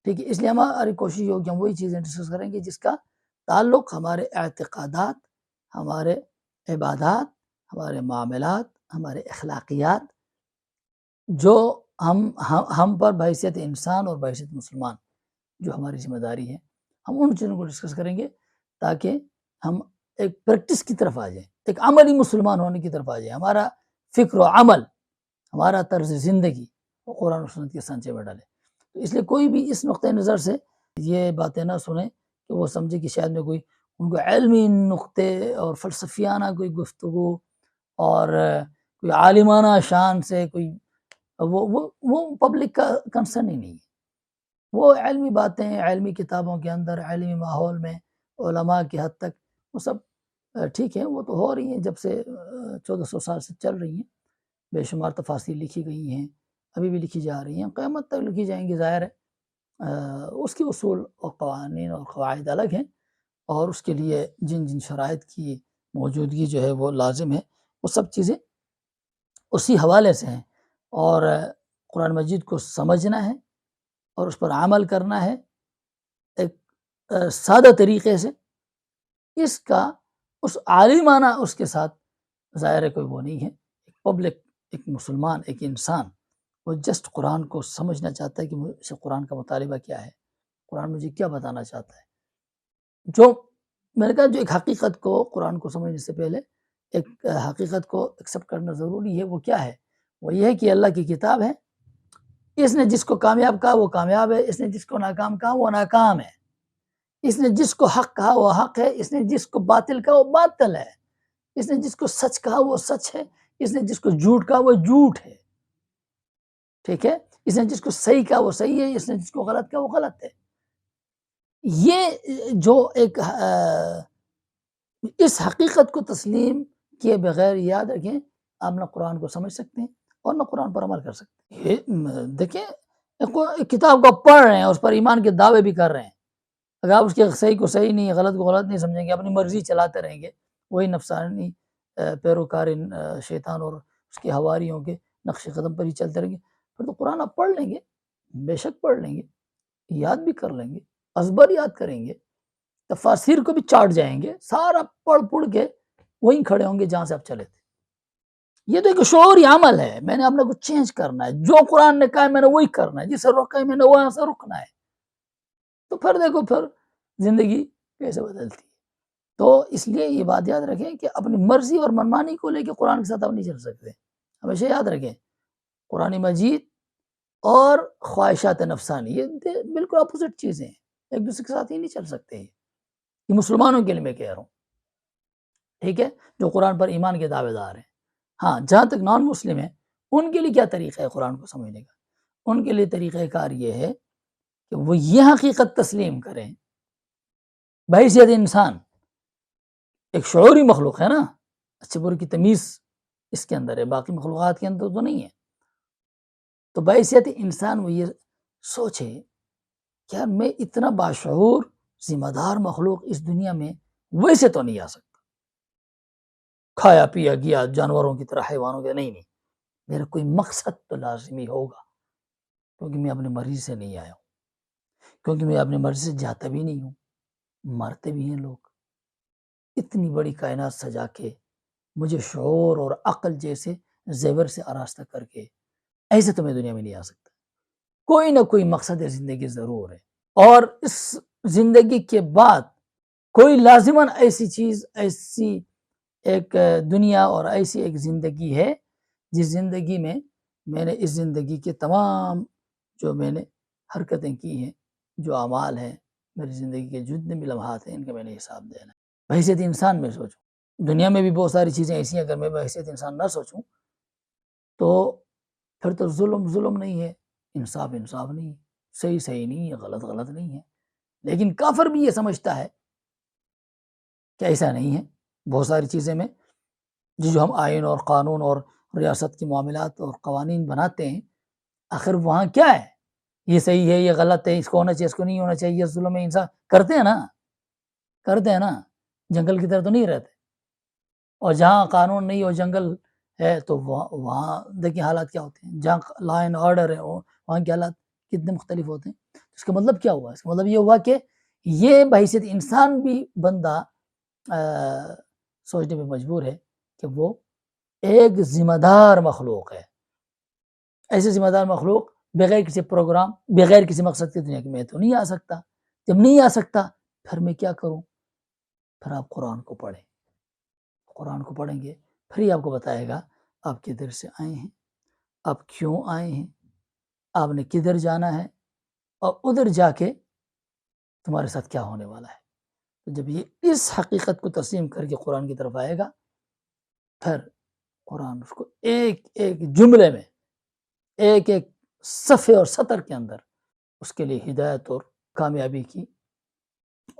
ٹھیک ہے، اس لیے ہماری کوشش ہوگی کہ ہم وہی چیزیں ڈسکس کریں گے جس کا تعلق ہمارے اعتقادات، ہمارے عبادات، ہمارے معاملات، ہمارے اخلاقیات، جو ہم پر بحیثیت انسان اور بحیثیت مسلمان جو ہماری ذمہ داری ہے، ہم ان چیزوں کو ڈسکس کریں گے تاکہ ہم ایک پریکٹس کی طرف آ جائیں، ایک عملی مسلمان ہونے کی طرف آ جائیں، ہمارا فکر و عمل، ہمارا طرز زندگی وہ قرآن و سنت کے سانچے میں ڈالے۔ تو اس لیے کوئی بھی اس نقطۂ نظر سے یہ باتیں نہ سنیں کہ وہ سمجھے کہ شاید میں کوئی ان کو علمی نقطے اور فلسفیانہ کوئی گفتگو اور کوئی عالمانہ شان سے کوئی وہ پبلک کا کنسرن ہی نہیں ہے۔ وہ علمی باتیں علمی کتابوں کے اندر، علمی ماحول میں، علماء کی حد تک وہ سب ٹھیک ہے، وہ تو ہو رہی ہیں، جب سے 1400 سال سے چل رہی ہیں، بے شمار تفاصیر لکھی گئی ہیں، ابھی بھی لکھی جا رہی ہیں، قیامت تک لکھی جائیں گی، ظاہر ہے اس کے اصول اور قوانین اور قواعد الگ ہیں، اور اس کے لیے جن جن شرائط کی موجودگی جو ہے وہ لازم ہے، وہ سب چیزیں اسی حوالے سے ہیں، اور قرآن مجید کو سمجھنا ہے اور اس پر عمل کرنا ہے ایک سادہ طریقے سے، اس کا اس عالمانہ اس کے ساتھ ظاہر ہے کوئی وہ نہیں ہے۔ ایک پبلک، ایک مسلمان، ایک انسان وہ جسٹ قرآن کو سمجھنا چاہتا ہے کہ مجھ سے قرآن کا مطالبہ کیا ہے، قرآن مجھے کیا بتانا چاہتا ہے۔ جو میں نے کہا جو ایک حقیقت کو قرآن کو سمجھنے سے پہلے ایک حقیقت کو ایکسیپٹ کرنا ضروری ہے، وہ کیا ہے؟ وہ یہ ہے کہ اللہ کی کتاب ہے، اس نے جس کو کامیاب کہا وہ کامیاب ہے، اس نے جس کو ناکام کہا وہ ناکام ہے، اس نے جس کو حق کہا وہ حق ہے، اس نے جس کو باطل کہا وہ باطل ہے، اس نے جس کو سچ کہا وہ سچ ہے، اس نے جس کو جھوٹ کہا وہ جھوٹ ہے، ٹھیک ہے، اس نے جس کو صحیح کہا وہ صحیح ہے، اس نے جس کو غلط کہا وہ غلط ہے۔ یہ جو ایک اس حقیقت کو تسلیم کیے بغیر یاد رکھیں آپ نہ قرآن کو سمجھ سکتے ہیں اور نہ قرآن پر عمل کر سکتے ہیں۔ دیکھیں ایک کتاب کو پڑھ رہے ہیں، اس پر ایمان کے دعوے بھی کر رہے ہیں، اگر آپ اس کے صحیح کو صحیح نہیں، غلط کو غلط نہیں سمجھیں گے، اپنی مرضی چلاتے رہیں گے، وہی نفسانی پیروکار شیطان اور اس کے حواریوں کے نقش قدم پر ہی چلتے رہیں گے، پھر تو قرآن آپ پڑھ لیں گے، بے شک پڑھ لیں گے، یاد بھی کر لیں گے، ازبر یاد کریں گے، تفاسیر کو بھی چاٹ جائیں گے، سارا پڑھ کے وہیں کھڑے ہوں گے جہاں سے آپ چلے تھے۔ یہ تو ایک شعوری عمل ہے، میں نے اپنے کو چینج کرنا ہے، جو قرآن نے کہا ہے میں نے وہی کرنا ہے، جسے روکا ہے میں نے وہاں سے رکنا ہے، تو پھر دیکھو پھر زندگی کیسے بدلتی ہے۔ تو اس لیے یہ بات یاد رکھیں کہ اپنی مرضی اور منمانی کو لے کے قرآن کے ساتھ آپ نہیں چل سکتے، ہمیشہ یاد رکھیں قرآن مجید اور خواہشات نفسانی یہ بالکل اپوزٹ چیزیں ہیں، ایک دوسرے کے ساتھ ہی نہیں چل سکتے، یہ مسلمانوں کے لیے میں کہہ رہا ہوں، ٹھیک ہے، جو قرآن پر ایمان کے دعوے دار ہیں۔ ہاں جہاں تک نان مسلم ہیں ان کے لیے کیا طریقہ ہے قرآن کو سمجھنے کا؟ ان کے لیے طریقہ کار یہ ہے کہ وہ یہ حقیقت تسلیم کریں، بحیثیت انسان ایک شعوری مخلوق ہے نا، اچھے برے کی تمیز اس کے اندر ہے، باقی مخلوقات کے اندر تو نہیں ہے، تو بحیثیت انسان وہ یہ سوچے کہ یار میں اتنا باشعور ذمہ دار مخلوق اس دنیا میں ویسے تو نہیں آ سکتا، کھایا پیا گیا جانوروں کی طرح حیوانوں کے نہیں، میرا کوئی مقصد تو لازمی ہوگا، کیونکہ میں اپنی مرضی سے نہیں آیا ہوں، کیونکہ میں اپنی مرضی سے جاتا بھی نہیں ہوں، مرتے بھی ہیں لوگ، اتنی بڑی کائنات سجا کے مجھے شعور اور عقل جیسے زیور سے آراستہ کر کے ایسے تو میں دنیا میں نہیں آ سکتا، کوئی نہ کوئی مقصد زندگی ضرور ہے، اور اس زندگی کے بعد کوئی لازماً ایسی چیز، ایسی ایک دنیا اور ایسی ایک زندگی ہے جس زندگی میں میں نے اس زندگی کے تمام جو میں نے حرکتیں کی ہیں، جو اعمال ہیں، میری زندگی کے جتنے بھی لمحات ہیں ان کا میں نے حساب دینا ہے۔ بحیثیت انسان میں سوچوں، دنیا میں بھی بہت ساری چیزیں ایسی ہیں، اگر میں بحیثیت انسان نہ سوچوں تو پھر تو ظلم نہیں ہے، انصاف نہیں ہے، صحیح نہیں ہے، غلط نہیں ہے، لیکن کافر بھی یہ سمجھتا ہے کہ ایسا نہیں ہے، بہت ساری چیزیں میں جو ہم آئین اور قانون اور ریاست کے معاملات اور قوانین بناتے ہیں، آخر وہاں کیا ہے، یہ صحیح ہے یہ غلط ہے، اس کو ہونا چاہیے اس کو نہیں ہونا چاہیے، یہ ظلم ہے، انصاف کرتے ہیں نا، جنگل کی طرح تو نہیں رہتے، اور جہاں قانون نہیں اور جنگل ہے تو وہاں دیکھیں حالات کیا ہوتے ہیں، جہاں لا اینڈ آرڈر ہے وہاں کے حالات کتنے مختلف ہوتے ہیں. اس کا مطلب کیا ہوا؟ اس کا مطلب یہ ہوا کہ یہ بحیثیت انسان بھی بندہ سوچنے میں مجبور ہے کہ وہ ایک ذمہ دار مخلوق ہے. ایسے ذمہ دار مخلوق بغیر کسی پروگرام، بغیر کسی مقصد کی دنیا میں تو نہیں آ سکتا. جب نہیں آ سکتا پھر میں کیا کروں؟ پھر آپ قرآن کو پڑھیں. قرآن کو پڑھیں گے پھر ہی آپ کو بتائے گا آپ کدھر سے آئے ہیں، آپ کیوں آئے ہیں، آپ نے کدھر جانا ہے، اور ادھر جا کے تمہارے ساتھ کیا ہونے والا ہے. تو جب یہ اس حقیقت کو تسلیم کر کے قرآن کی طرف آئے گا، پھر قرآن اس کو ایک ایک جملے میں، ایک ایک صفحے اور سطر کے اندر اس کے لیے ہدایت اور کامیابی کی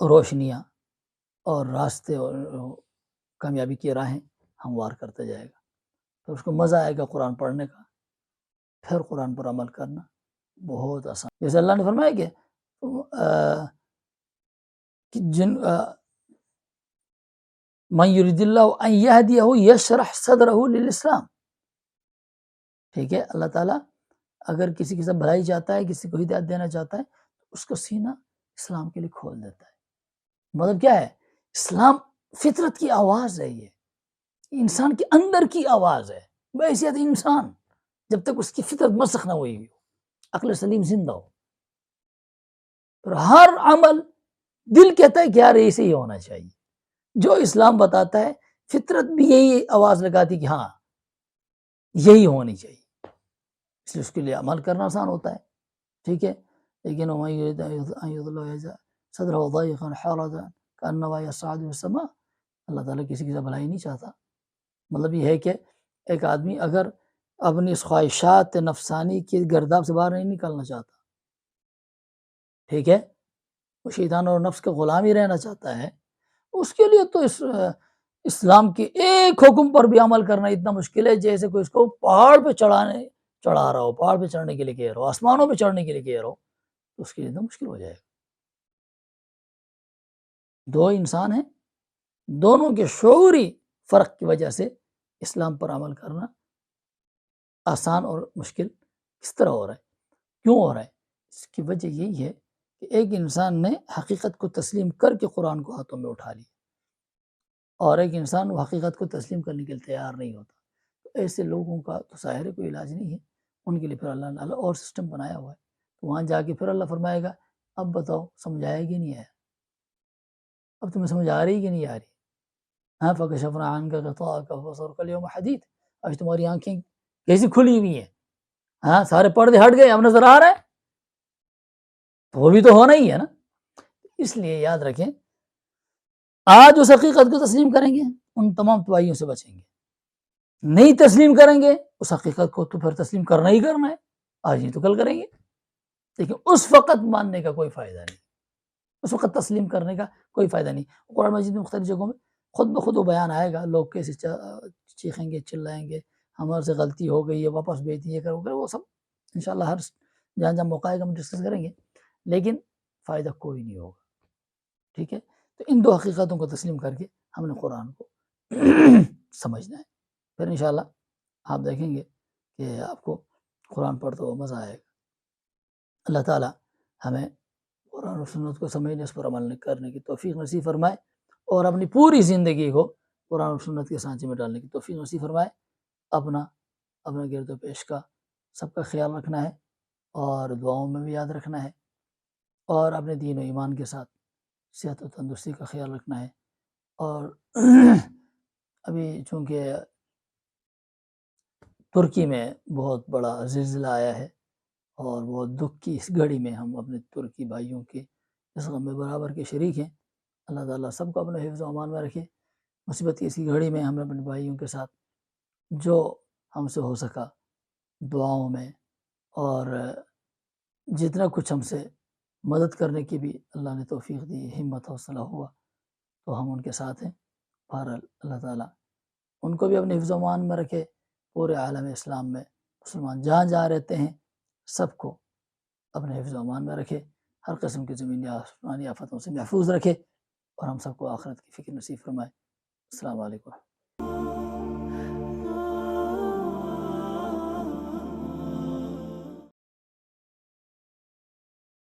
روشنیاں اور راستے اور کامیابی کی راہیں ہموار کرتا جائے گا. پھر اس کو مزہ آئے گا قرآن پڑھنے کا. پھر قرآن پر عمل کرنا بہت آسان. جیسے اللہ نے فرمایا کہ من یرید اللہ ان یہدیہ یشرح صدرہ للاسلام. ٹھیک ہے، اللہ تعالیٰ اگر کسی کے ساتھ بھلائی چاہتا ہے، کسی کو ہدایت دینا چاہتا ہے، تو اس کا سینہ اسلام کے لیے کھول دیتا ہے. مطلب کیا ہے؟ اسلام فطرت کی آواز ہے، یہ انسان کے اندر کی آواز ہے. بحیثیت انسان جب تک اس کی فطرت مسخ نہ ہوئی ہو، عقل سلیم زندہ ہو، اور ہر عمل دل کہتا ہے کہ یار ایسے ہی ہونا چاہیے. جو اسلام بتاتا ہے فطرت بھی یہی آواز لگاتی کہ ہاں یہی ہونی چاہیے. اس لیے اس کے لیے عمل کرنا آسان ہوتا ہے. ٹھیک ہے، لیکن اللہ تعالیٰ کسی کی بھلائی نہیں چاہتا. مطلب یہ ہے کہ ایک آدمی اگر اپنی خواہشات نفسانی کی گرداب سے باہر نہیں نکلنا چاہتا، ٹھیک ہے، وہ شیطان اور نفس کا غلام ہی رہنا چاہتا ہے، اس کے لیے تو اسلام کے ایک حکم پر بھی عمل کرنا اتنا مشکل ہے جیسے کوئی اس کو پہاڑ پہ چڑھا رہا ہو، پہاڑ پہ چڑھنے کے لیے کہہ رہا ہو، آسمانوں پہ چڑھنے کے لیے کہہ رہا ہو، تو اس کے لیے اتنا مشکل ہو جائے گا. دو انسان ہیں، دونوں کے شعوری فرق کی وجہ سے اسلام پر عمل کرنا آسان اور مشکل کس طرح ہو رہا ہے، کیوں ہو رہا ہے؟ اس کی وجہ یہی ہے کہ ایک انسان نے حقیقت کو تسلیم کر کے قرآن کو ہاتھوں میں اٹھا لیا، اور ایک انسان وہ حقیقت کو تسلیم کرنے کے لیے تیار نہیں ہوتا. تو ایسے لوگوں کا تو ظاہر کوئی علاج نہیں ہے. ان کے لیے پھر اللہ نے اور سسٹم بنایا ہوا ہے. تو وہاں جا کے پھر اللہ فرمائے گا اب بتاؤ سمجھائے گی نہیں آیا، اب تمہیں سمجھ آ رہی کہ نہیں آ رہی؟ ہاں فکشفنا عنک غطاءک فبصرک اليوم حدید. آج تمہاری آنکھیں کیسی کھلی ہوئی ہیں، ہاں سارے پردے ہٹ گئے، اب نظر آ رہا ہے. تو وہ بھی تو ہونا ہی ہے نا. اس لیے یاد رکھیں، آج اس حقیقت کو تسلیم کریں گے ان تمام تباہیوں سے بچیں گے. نہیں تسلیم کریں گے اس حقیقت کو تو پھر تسلیم کرنا ہی کرنا ہے، آج نہیں تو کل کریں گے. لیکن اس وقت ماننے کا کوئی فائدہ نہیں، اس وقت تسلیم کرنے کا کوئی فائدہ نہیں. قرآن مجید میں مختلف جگہوں میں خود بخود وہ بیان آئے گا، لوگ کیسے چیخیں گے، چلائیں گے، ہمارے سے غلطی ہو گئی ہے، واپس بھیج دیے کرو گے، وہ سب انشاءاللہ ہر جہاں جہاں موقع آئے گا ہم ڈسکس کریں گے. لیکن فائدہ کوئی نہیں ہوگا. ٹھیک ہے، تو ان دو حقیقتوں کو تسلیم کر کے ہم نے قرآن کو سمجھنا ہے. پھر انشاءاللہ آپ دیکھیں گے کہ آپ کو قرآن پڑھتے ہوئے مزہ آئے گا. اللہ تعالیٰ ہمیں قرآن و سنت کو سمجھنے، اس پر عمل کرنے کی توفیق نصیب فرمائے، اور اپنی پوری زندگی کو قرآن و سنت کے سانچے میں ڈالنے کی توفیق نصیب فرمائے. اپنا گرد و پیش کا سب کا خیال رکھنا ہے، اور دعاؤں میں بھی یاد رکھنا ہے، اور اپنے دین و ایمان کے ساتھ صحت و تندرستی کا خیال رکھنا ہے. اور ابھی چونکہ ترکی میں بہت بڑا زلزلہ آیا ہے، اور بہت دکھ کی اس گھڑی میں ہم اپنے ترکی بھائیوں کے اس غم میں برابر کے شریک ہیں. اللہ تعالیٰ سب کو اپنے حفظ و امان میں رکھے. مصیبت کی اسی گھڑی میں ہم اپنے بھائیوں کے ساتھ جو ہم سے ہو سکا دعاؤں میں، اور جتنا کچھ ہم سے مدد کرنے کی بھی اللہ نے توفیق دی، ہمت حوصلہ ہوا، تو ہم ان کے ساتھ ہیں. بہرحال اللہ تعالیٰ ان کو بھی اپنے حفظ و امان میں رکھے. پورے عالم اسلام میں مسلمان جہاں جہاں رہتے ہیں سب کو اپنے حفظ و امان میں رکھے، ہر قسم کی زمینی آسمانی آفتوں سے محفوظ رکھے، اور ہم سب کو آخرت کی فکر نصیب فرمائے. السلام علیکم.